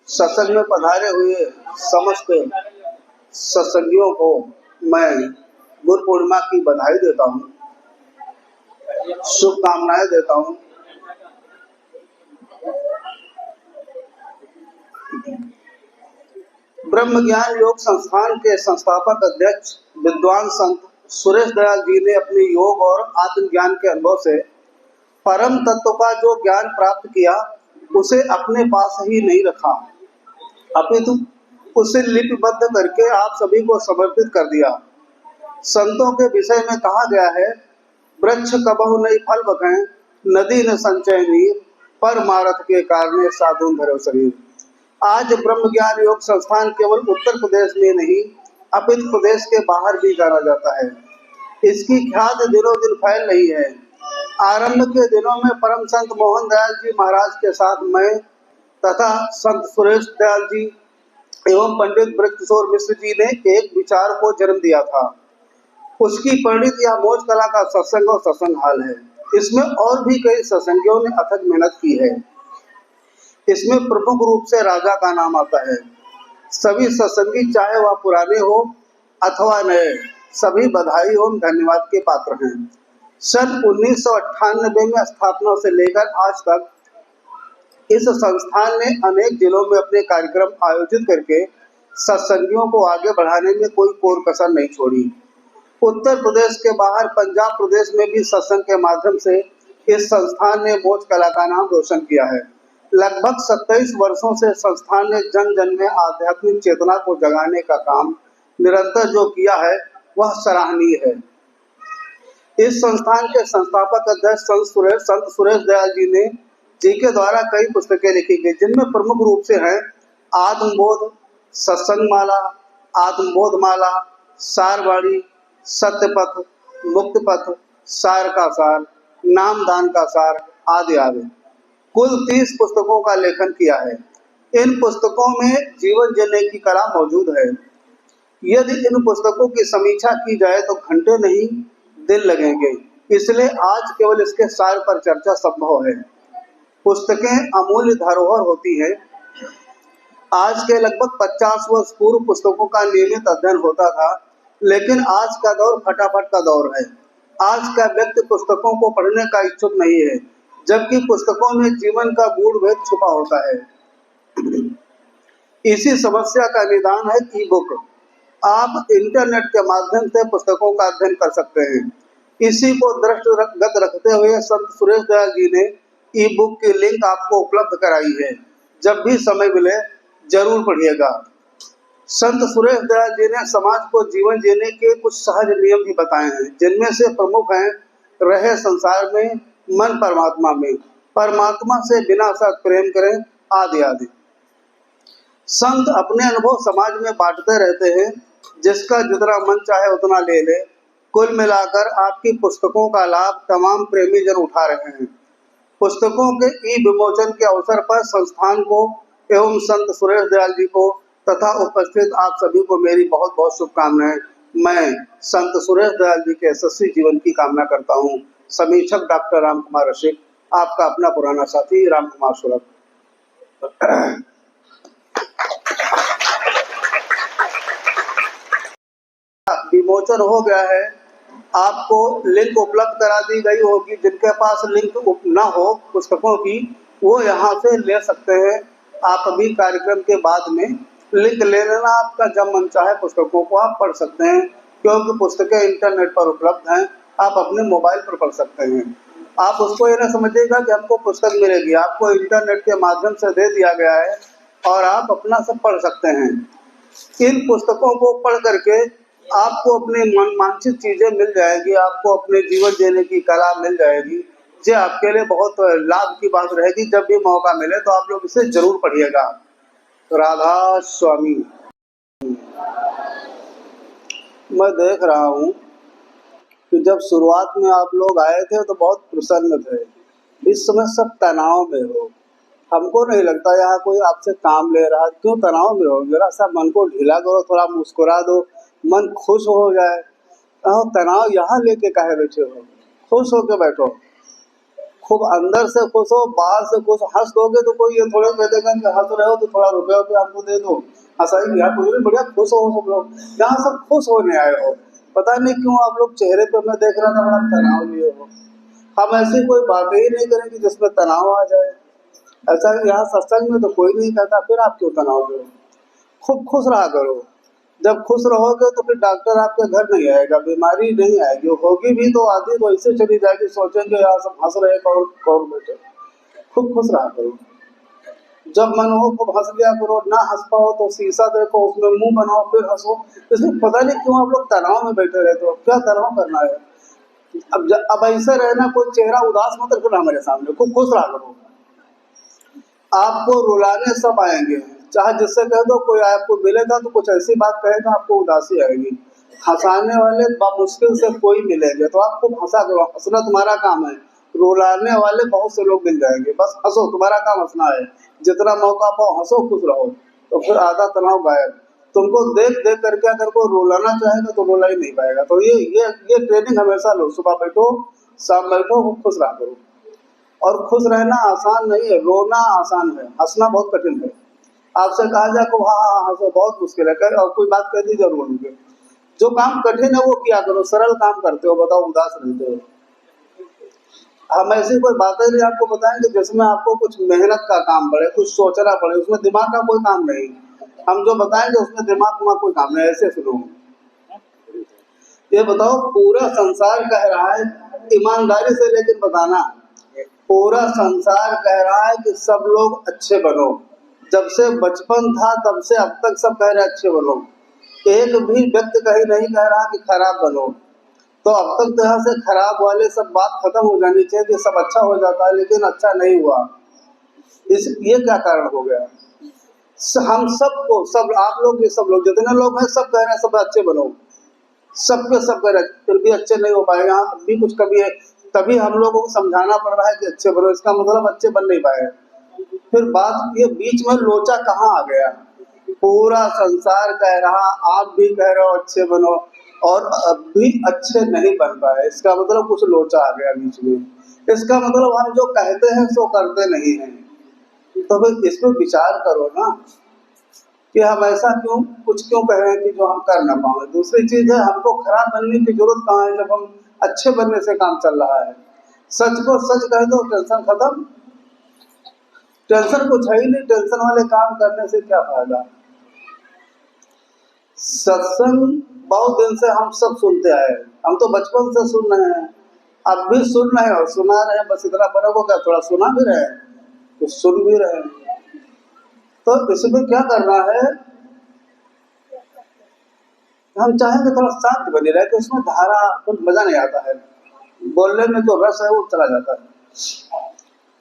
सत्संग में पधारे हुए समस्त सत्संगियों को मैं गुरु पूर्णिमा की बधाई देता हूँ, शुभकामनाएं देता हूँ। ब्रह्म ज्ञान योग संस्थान के संस्थापक अध्यक्ष विद्वान संत सुरेश दयाल जी ने अपने योग और आत्मज्ञान के अनुभव से परम तत्व का जो ज्ञान प्राप्त किया उसे अपने पास ही नहीं रखा, अपितु उसे लिपिबद्ध करके आप सभी को समर्पित कर दिया। संतों के विषय में कहा गया है, वृक्ष कबहु नहीं फल बखें, नदी न संचय नीर, पर मारत के कारणे साधु धरो शरीर। आज ब्रह्म ज्ञान योग संस्थान केवल उत्तर प्रदेश में नहीं अपितु प्रदेश के बाहर भी जाना जाता है। इसकी ख्याति दिनों दिन फैल रही है। आरंभ के दिनों में परम संत मोहन दयाल जी महाराज के साथ मैं तथा संत सुरेश दयाल जी एवं पंडित ब्रजकिशोर मिश्र जी ने एक विचार को जन्म दिया था। उसकी परिणत यह मौज कला का सत्संग और सत्संग हाल है। इसमें और भी कई सत्संगियों ने अथक मेहनत की है। इसमें प्रमुख रूप से राजा का नाम आता है। सभी सत्संगी चाहे वह पुराने हो अथवा नए, सभी बधाई एवं धन्यवाद के पात्र हैं। सन 1998 में स्थापना से लेकर आज तक इस संस्थान ने अनेक जिलों में अपने कार्यक्रम आयोजित करके सत्संगियों को आगे बढ़ाने में कोई कोर कसर नहीं छोड़ी। उत्तर प्रदेश के बाहर पंजाब प्रदेश में भी सत्संग के माध्यम से इस संस्थान ने मौज कला का नाम रोशन किया है। लगभग 27 वर्षों से संस्थान ने जन जन में आध्यात्मिक चेतना को जगाने का काम निरंतर जो किया है वह सराहनीय है। इस संस्थान के संस्थापक अध्यक्ष संत सुरेश दयाल जी के द्वारा कई पुस्तकें लिखी गई, जिनमें प्रमुख रूप से हैं आत्मबोध, सत्संग माला, आत्मबोध माला, सारवाणी, सत्यपथ, मुक्त पथ, सार का सार, नामदान का सार आदि आदि। कुल 30 पुस्तकों का लेखन किया है। इन पुस्तकों में जीवन जीने की कला मौजूद है। यदि इन पुस्तकों की समीक्षा की जाए तो घंटे नहीं दिन लगेंगे, इसलिए आज केवल इसके सार पर चर्चा संभव है। पुस्तकें अमूल्य धरोहर होती हैं। आज के लगभग 50 वर्ष पूर्व पुस्तकों का नियमित अध्ययन होता था, लेकिन आज का दौर फटाफट का दौर है। आज का व्यक्ति पुस्तकों को पढ़ने का इच्छुक नहीं है, जबकि पुस्तकों में जीवन का गूढ़ भेद छुपा होता है। इसी समस्या का निदान है ई बुक। आप इंटरनेट के माध्यम से पुस्तकों का अध्ययन कर सकते हैं। इसी को दृष्टिगत रखते हुए संत सुरेश दयाल जी ने ई बुक की लिंक आपको उपलब्ध कराई है। जब भी समय मिले जरूर पढ़िएगा। संत सुरेश दयाल जी ने समाज को जीवन जीने के कुछ सहज नियम भी बताए हैं, जिनमें से प्रमुख हैं रहे संसार में, मन परमात्मा में, परमात्मा से बिना शर्त प्रेम करें आदि आदि। संत अपने अनुभव समाज में बांटते रहते हैं, जिसका जितना मन चाहे उतना ले ले। कुल मिलाकर आपकी पुस्तकों का लाभ तमाम प्रेमी जन उठा रहे हैं। पुस्तकों के ई विमोचन के अवसर पर संस्थान को एवं संत सुरेश दयाल जी को तथा उपस्थित आप सभी को मेरी बहुत बहुत शुभकामनाएं। मैं संत सुरेश दयाल जी के यशस्वी जीवन की कामना करता हूं। समीक्षक डॉक्टर राम कुमार रसिक, आपका अपना पुराना साथी राम कुमार सुरत। विमोचन हो गया है। आपको लिंक उपलब्ध करा दी गई होगी। जिनके पास लिंक न हो पुस्तकों की, वो यहाँ से ले सकते हैं। आप अभी कार्यक्रम के बाद में लिंक ले लेना। आपका जब मन चाहे पुस्तकों को आप पढ़ सकते हैं, क्योंकि पुस्तकें इंटरनेट पर उपलब्ध हैं। आप अपने मोबाइल पर पढ़ सकते हैं। आप उसको ये ना समझिएगा कि हमको पुस्तक मिलेगी, आपको इंटरनेट के माध्यम से दे दिया गया है और आप अपना सब पढ़ सकते हैं। इन पुस्तकों को पढ़ करके आपको अपने मानसिक चीजें मिल जाएगी, आपको अपने जीवन जीने की कला मिल जाएगी, जो आपके लिए बहुत लाभ की बात रहेगी। जब भी मौका मिले तो आप लोग इसे जरूर पढ़िएगा। राधा स्वामी। मैं देख रहा हूँ कि जब शुरुआत में आप लोग आए थे तो बहुत प्रसन्न थे। इस समय सब तनाव में हो। हमको नहीं लगता यहाँ कोई आपसे काम ले रहा। क्यों तनाव में हो? जरा सा मन को ढीला करो, थोड़ा मुस्कुरा दो, मन खुश हो जाए। तनाव यहाँ लेके काहे बैठे हो? खुश होके बैठो। खूब अंदर से खुश हो, बाहर से खुश। हंस दोगे तो कोई ये थोड़े कह देगा कि हंस रहे हो तो थोड़ा रुपये पे हमको दे दो, हंसाई यार कुछ नहीं, बढ़िया खुश हो सब लोग। यहाँ सब खुश होने आए हो, पता नहीं क्यों आप लोग चेहरे पे मैं देख रहा था बड़ा तनाव लिए हो। हम ऐसी कोई बातें ही नहीं करेंगे जिसमें तनाव आ जाए। ऐसा यहाँ सत्संग में तो कोई नहीं कहता, फिर आप क्यों तनाव लो। खूब खुश रहा करो। जब खुश रहोगे तो फिर डॉक्टर आपके घर नहीं आएगा, बीमारी नहीं आएगी, होगी भी तो आधी तो ऐसे चली जाएगी, सोचेंगे यार सब हंस रहे कौन कौन बैठे। खूब खुश रहा करो। जब मन हो खूब हंस लिया करो, ना हंस पाओ तो शीशा देखो, उसमें मुंह बनाओ फिर हंसो। इसलिए पता नहीं क्यों आप लोग तनाव में बैठे रहते हो, क्या तनाव करना है। अब ऐसे रहना, कोई चेहरा उदास मत रखना हमारे सामने, खूब खुश रहा करो। आपको रुलाने सब आएंगे, चाहे जिससे कह दो, कोई आपको मिलेगा तो कुछ ऐसी बात कहेगा आपको उदासी आएगी। हंसाने वाले मुश्किल से कोई मिलेंगे, तो आप खूब हंसा करो, हंसना तुम्हारा काम है। रुलाने वाले बहुत से लोग मिल जाएंगे, बस हंसो, तुम्हारा काम हंसना है। जितना मौका पाओ हंसो, खुश रहो, तो फिर आधा तनाव गायब। तुमको देख देख करके अगर कोई रुलाना चाहेगा तो रुला ही नहीं पाएगा। तो ये ट्रेनिंग हमेशा लो, सुबह बैठो शाम बैठो, खुश रहा करो। और खुश रहना आसान नहीं है, रोना आसान है, हंसना बहुत कठिन है। आपसे कहा जाए को हाँ हाँ हंसो, बहुत मुश्किल है, और कोई बात कह दी जरूर होंगे। जो काम कठिन है वो किया करो, सरल काम करते हो, बताओ उदास रहते हो। हम ऐसी कोई बातें नहीं आपको बताएंगे जिसमें आपको कुछ मेहनत का काम पड़े, कुछ सोचना पड़े, उसमें दिमाग का कोई काम नहीं। हम जो बताएंगे उसमें दिमाग का कोई काम नहीं, ऐसे सुनो। ये बताओ, पूरा संसार कह रहा है, ईमानदारी से लेकिन बताना, पूरा संसार कह रहा है कि सब लोग अच्छे बनो। जब से बचपन था तब से अब तक सब कह रहे अच्छे बनो, एक भी व्यक्ति कहीं नहीं कह रहा कि खराब बनो। तो अब तक तो यहाँ से खराब वाले सब बात खत्म हो जानी चाहिए कि सब अच्छा हो जाता है, लेकिन अच्छा नहीं हुआ। ये क्या कारण हो गया। हम सबको, सब आप लोग भी, सब लोग जितने लोग हैं सब कह रहे हैं सब अच्छे बनो, सबके सब कह रहे हैं, फिर भी अच्छे नहीं हो पाए। यहाँ भी कुछ कभी है, तभी हम लोगों को समझाना पड़ रहा है कि अच्छे बनो, इसका मतलब अच्छे बन नहीं पाए। फिर बात ये बीच में लोचा कहाँ आ गया। पूरा संसार कह रहा, आप भी कह रहे हो अच्छे बनो, और अब भी अच्छे नहीं बन पाए, इसका मतलब कुछ लोचा आ गया बीच में। इसका मतलब हम जो कहते हैं सो करते नहीं हैं। तो फिर इस पर विचार करो ना कि हम ऐसा क्यों कुछ क्यों कह रहे हैं कि जो हम कर ना पाए। दूसरी चीज है, हमको खराब बनने की जरूरत कहाँ है जब हम अच्छे बनने से काम चल रहा है। सच को सच कह दो, टेंशन खत्म। टेंशन कुछ है ही नहीं, टेंशन वाले काम करने से क्या फायदा। सत्संग बहुत दिन से हम सब सुनते आए, हम तो बचपन से सुन रहे हैं, अब भी सुन रहे हैं और सुना रहे हैं। बस इतना फर्क हो गया, थोड़ा सुना भी रहे हैं तो सुन भी रहे हैं। तो इसमें क्या करना है, हम चाहेंगे थोड़ा शांत बने रहे, कि उसमें धारा कुछ मजा नहीं आता है, बोलने में जो रस है वो चला जाता है।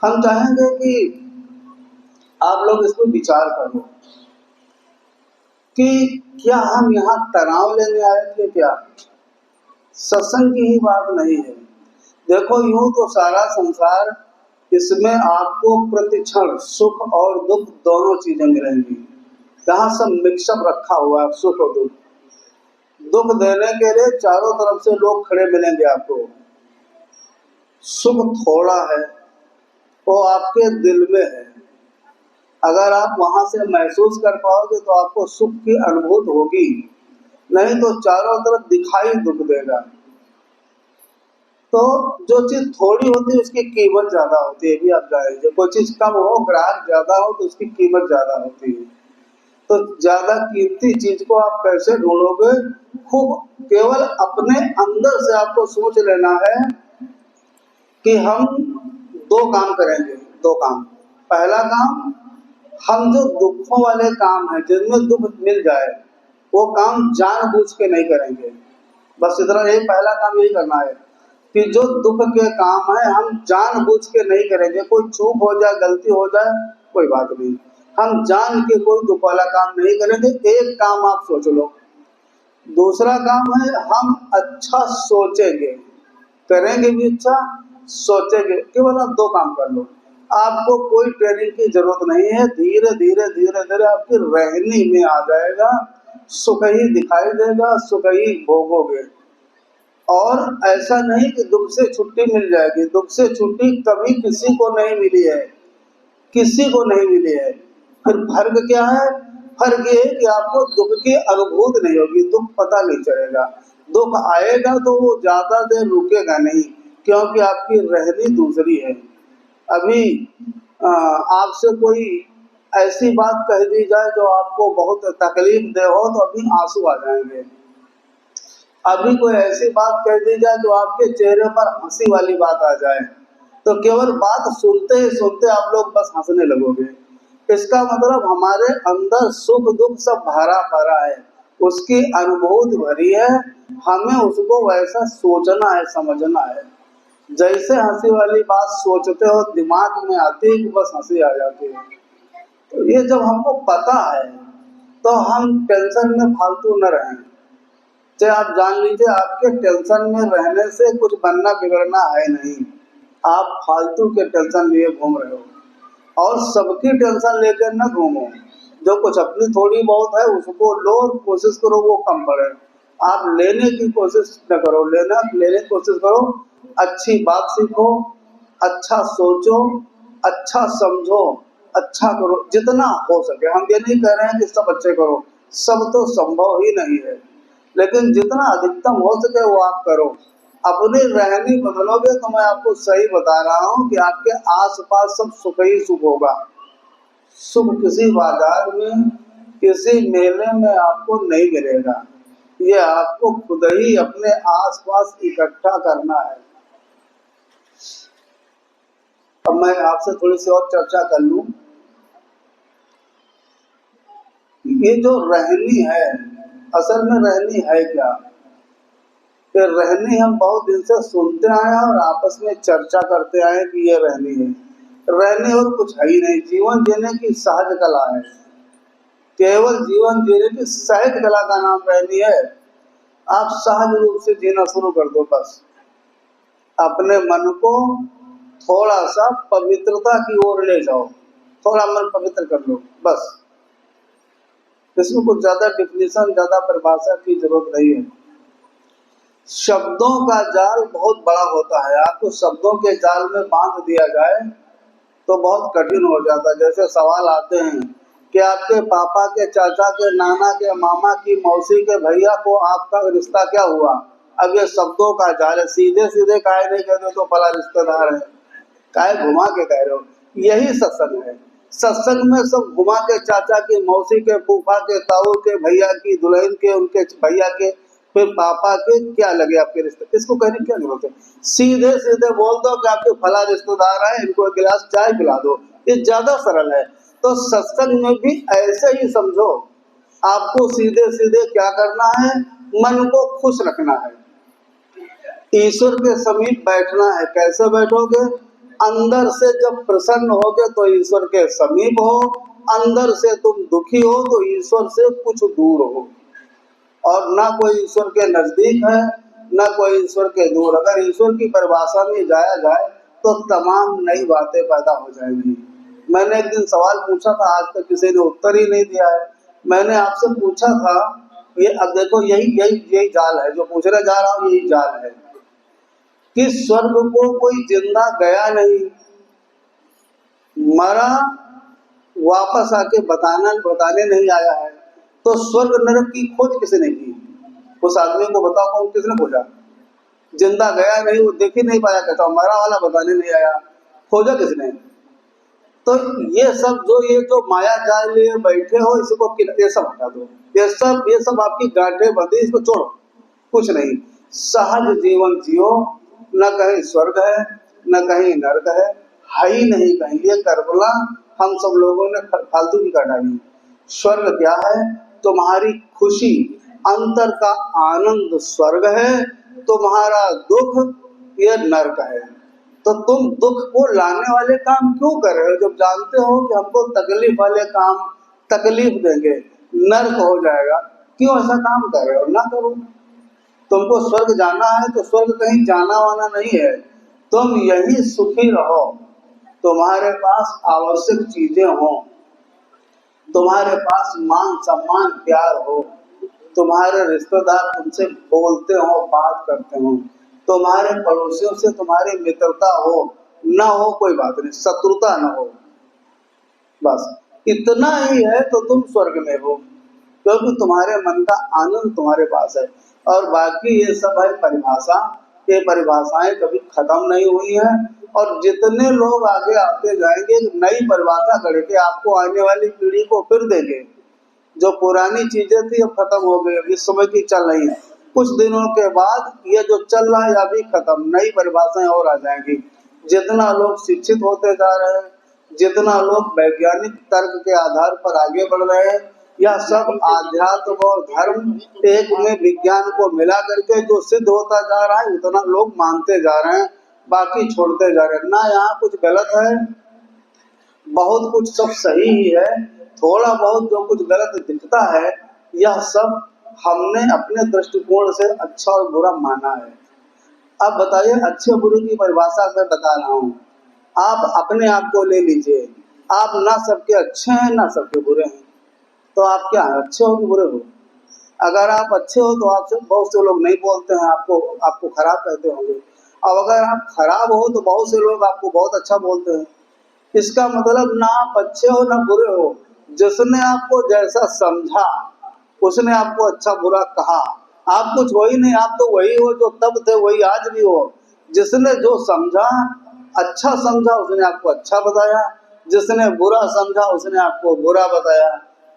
हम चाहेंगे कि आप लोग इस पर विचार करो कि क्या हम यहाँ तनाव लेने आए थे क्या। सत्संग की ही बात नहीं है। देखो यूं तो सारा संसार, इसमें आपको प्रतिक्षण सुख और दुख दोनों चीजें मिलेंगी। यहाँ सब मिक्सअप रखा हुआ है, सुख और दुख। दुख देने के लिए चारों तरफ से लोग खड़े मिलेंगे आपको। सुख थोड़ा है, वो आपके दिल में है। अगर आप वहां से महसूस कर पाओगे तो आपको सुख की अनुभूति होगी, नहीं तो चारों तरफ दिखाई दुख देगा। तो जो चीज थोड़ी होती है उसकी कीमत ज्यादा होती है, भी आप जानेंगे। कोई चीज कम हो, ग्राहक ज्यादा हो तो उसकी कीमत ज्यादा होती है। तो ज्यादा कीमती चीज को आप कैसे ढूंढोगे। खूब केवल अपने अंदर से आपको सोच लेना है कि हम दो काम करेंगे। दो काम, पहला काम, हम जो दुखों वाले काम हैं जिनमें दुख मिल जाए वो काम जानबूझ के नहीं करेंगे। बस इतना, यही पहला काम यही करना है कि जो दुख के काम है हम जानबूझ के नहीं करेंगे। कोई चूक हो जाए, गलती हो जाए, कोई बात नहीं, हम जान के कोई दुख वाला काम नहीं करेंगे। एक काम आप सोच लो। दूसरा काम है हम अच्छा सोचेंगे, करेंगे भी अच्छा, सोचेंगे। केवल आप दो काम कर लो, आपको कोई ट्रेनिंग की जरूरत नहीं है। धीरे धीरे धीरे धीरे आपकी रहनी में आ जाएगा, सुख ही दिखाई देगा, सुख ही भोगोगे। और ऐसा नहीं कि दुख से छुट्टी मिल जाएगी, दुख से छुट्टी कभी किसी को नहीं मिली है, किसी को नहीं मिली है। फिर फर्क क्या है? फर्क ये है कि आपको दुख की अनुभूति नहीं होगी, दुख पता नहीं चलेगा। दुख आएगा तो वो ज्यादा देर रुकेगा नहीं, क्योंकि आपकी रहनी दूसरी है। अभी आपसे कोई ऐसी बात कह दी जाए जो आपको बहुत तकलीफ दे हो तो अभी आंसू आ जाएंगे। अभी कोई ऐसी बात कह दी जाए जो आपके चेहरे पर हंसी वाली बात आ जाए तो केवल बात सुनते ही सुनते आप लोग बस हंसने लगोगे। इसका मतलब हमारे अंदर सुख दुख सब भरा पड़ा है, उसकी अनुभूति भरी है, हमें उसको वैसा सोचना है, समझना है। जैसे हंसी वाली बात सोचते हो दिमाग में आती है कि बस हंसी आ जाती है। तो ये जब हमको पता है तो हम टेंशन में फालतू न रहें। चाहे आप जान लीजिए आपके टेंशन में रहने से कुछ बनना बिगड़ना है नहीं, आप फालतू के टेंशन लिए घूम रहे हो। और सबकी टेंशन लेकर न घूमो, जो कुछ अपनी थोड़ी बहुत है उसको लो, कोशिश करो वो कम पड़े। आप लेने की कोशिश न करो, लेने की कोशिश करो। अच्छी बात सीखो, अच्छा सोचो, अच्छा समझो, अच्छा करो जितना हो सके। हम ये नहीं कह रहे हैं कि सब अच्छे करो, सब तो संभव ही नहीं है, लेकिन जितना अधिकतम हो सके वो आप करो। अपनी रहनी बदलोगे तो मैं आपको सही बता रहा हूँ कि आपके आसपास सब सुख ही सुख होगा। सुख किसी बाजार में, किसी मेले में आपको नहीं मिलेगा, ये आपको खुद ही अपने आसपास इकट्ठा करना है। अब मैं आपसे थोड़ी सी और चर्चा कर लूं। ये जो रहनी है, असल में रहनी है क्या? कि रहनी हम बहुत दिन से सुनते आए हैं और आपस में चर्चा करते आए कि ये रहनी है। रहनी और कुछ है ही नहीं, जीवन जीने की सहज कला है। केवल जीवन जीने की सहज कला का नाम रहनी है। आप सहज रूप से जीना शुरू कर दो, बस अपने मन को थोड़ा सा पवित्रता की ओर ले जाओ, थोड़ा मन पवित्र कर लो बस। इसमें कुछ ज्यादा डिफिनेशन, ज्यादा परिभाषा की जरूरत नहीं है। शब्दों का जाल बहुत बड़ा होता है, आपको शब्दों के जाल में बांध दिया जाए तो बहुत कठिन हो जाता है। जैसे सवाल आते हैं कि आपके पापा के, चाचा के, नाना के, मामा की, मौसी के भैया को आपका रिश्ता क्या हुआ? अब ये शब्दों का जाल है, सीधे सीधे काहे नहीं कह दो तो भला रिश्तेदार है, काहे घुमा के कह रहे हो? यही सत्संग है। सत्संग में सब घुमा के चाचा के, मौसी के, फूफा के, ताऊ के, भैया की, दुल्हन के, उनके भैया के, फिर पापा के क्या लगे आपके रिश्ते, इसको कहने की क्या जरूरत है? सीधे सीधे बोल दो कि आपके फला रिश्तेदार हैं, इनको एक गिलास चाय पिला दो, ये ज्यादा सरल है। तो सत्संग में भी ऐसे ही समझो, आपको सीधे सीधे क्या करना है? मन को खुश रखना है, ईश्वर के समीप बैठना है। कैसे बैठोगे? अंदर से जब प्रसन्न होगे तो ईश्वर के समीप हो, अंदर से तुम दुखी हो तो ईश्वर से कुछ दूर हो। और ना कोई ईश्वर के नजदीक है, ना कोई ईश्वर के दूर। अगर ईश्वर की परिभाषा में जाया जाए तो तमाम नई बातें पैदा हो जाएंगी। मैंने एक दिन सवाल पूछा था, आज तक किसी ने उत्तर ही नहीं दिया है। मैंने आपसे पूछा था, ये अब देखो यही जाल है जो पूछने जा रहा हूँ, यही जाल है कि स्वर्ग को कोई जिंदा गया नहीं, मरा वापस आके बताने नहीं आया है। तो स्वर्ग नरक की खोज किसने की? उस आदमी को बताओ कौन, किसने खोजा? जिंदा गया नहीं, वो देख ही नहीं पाया, कहता मरा वाला बताने नहीं आया, खोजा किसने? तो ये जो माया जाल लिए बैठे हो, इसको ये सब हटा दो। ये सब आपकी गांठें बंधी, इसको छोड़ो, कुछ नहीं। सहज जीवन जियो, न कहीं स्वर्ग है न कहीं नरक है ही नहीं कहीं। ये कर्बला हम सब लोगों ने फालतू की कर डाली। स्वर्ग क्या है? तुम्हारी खुशी, अंतर का आनंद स्वर्ग है, तुम्हारा दुख ये नरक है। तो तुम दुख को लाने वाले काम क्यों कर रहे हो, जब जानते हो कि हमको तकलीफ वाले काम तकलीफ देंगे, नरक हो जाएगा, क्यों ऐसा काम कर रहे हो? ना करो। तुमको स्वर्ग जाना है तो स्वर्ग कहीं जाना वाना नहीं है, तुम यही सुखी रहो, तुम्हारे पास आवश्यक चीजें हो, तुम्हारे पास मान सम्मान प्यार हो, तुम्हारे रिश्तेदार तुमसे बोलते हो, बात करते हो, तुम्हारे पड़ोसियों से तुम्हारी मित्रता हो ना हो कोई बात नहीं, शत्रुता ना हो, बस इतना ही है तो तुम स्वर्ग में हो, क्योंकि तुम्हारे मन का आनंद तुम्हारे पास है। और बाकी ये सब है परिभाषा, ये परिभाषाएं कभी खत्म नहीं हुई हैं, और जितने लोग आगे आते जाएंगे नई परिभाषा करके आपको आने वाली पीढ़ी को फिर देंगे। जो पुरानी चीजें थी अब खत्म हो गई, अभी समय की चल रही है, कुछ दिनों के बाद ये जो चल रहा है अभी खत्म, नई परिभाषाएं और आ जाएंगी। जितना लोग शिक्षित होते जा रहे हैं, जितना लोग वैज्ञानिक तर्क के आधार पर आगे बढ़ रहे हैं, यह सब आध्यात्म और धर्म एक में विज्ञान को मिला करके जो सिद्ध होता जा रहा है उतना लोग मानते जा रहे हैं, बाकी छोड़ते जा रहे हैं। ना यहाँ कुछ गलत है, बहुत कुछ सब सही ही है, थोड़ा बहुत जो कुछ गलत दिखता है यह सब हमने अपने दृष्टिकोण से अच्छा और बुरा माना है। अब बताइए, अच्छे बुरे की परिभाषा मैं बता रहा हूँ, आप अपने आप को ले लीजिए, आप ना सबके अच्छे हैं ना सबके बुरे हैं, तो आप क्या अच्छे हो कि बुरे हो? अगर आप अच्छे हो तो आपसे बहुत से लोग नहीं बोलते हैं, आपको खराब कहते होंगे। अब अगर आप खराब हो तो बहुत से लोग आपको बहुत अच्छा बोलते हैं। इसका मतलब ना आप अच्छे हो ना बुरे हो, जिसने आपको जैसा समझा उसने आपको अच्छा बुरा कहा। आप कुछ हो ही नहीं, आप तो वही हो जो तब थे वही आज भी हो। जिसने जो समझा, अच्छा समझा, उसने आपको अच्छा बताया, जिसने बुरा समझा उसने आपको बुरा बताया।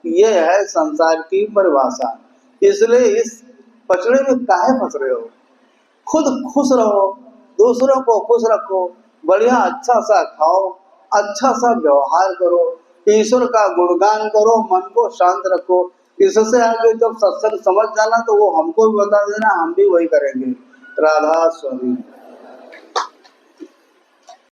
ये है संसार की परिभाषा। इसलिए इस पचड़े में काहे फंस रहे हो? खुद खुश रहो, दूसरों को खुश रखो, बढ़िया अच्छा सा खाओ, अच्छा सा व्यवहार करो, ईश्वर का गुणगान करो, मन को शांत रखो। इससे आगे जब सत्संग समझ जाना तो वो हमको भी बता देना, हम भी वही करेंगे। राधा स्वामी।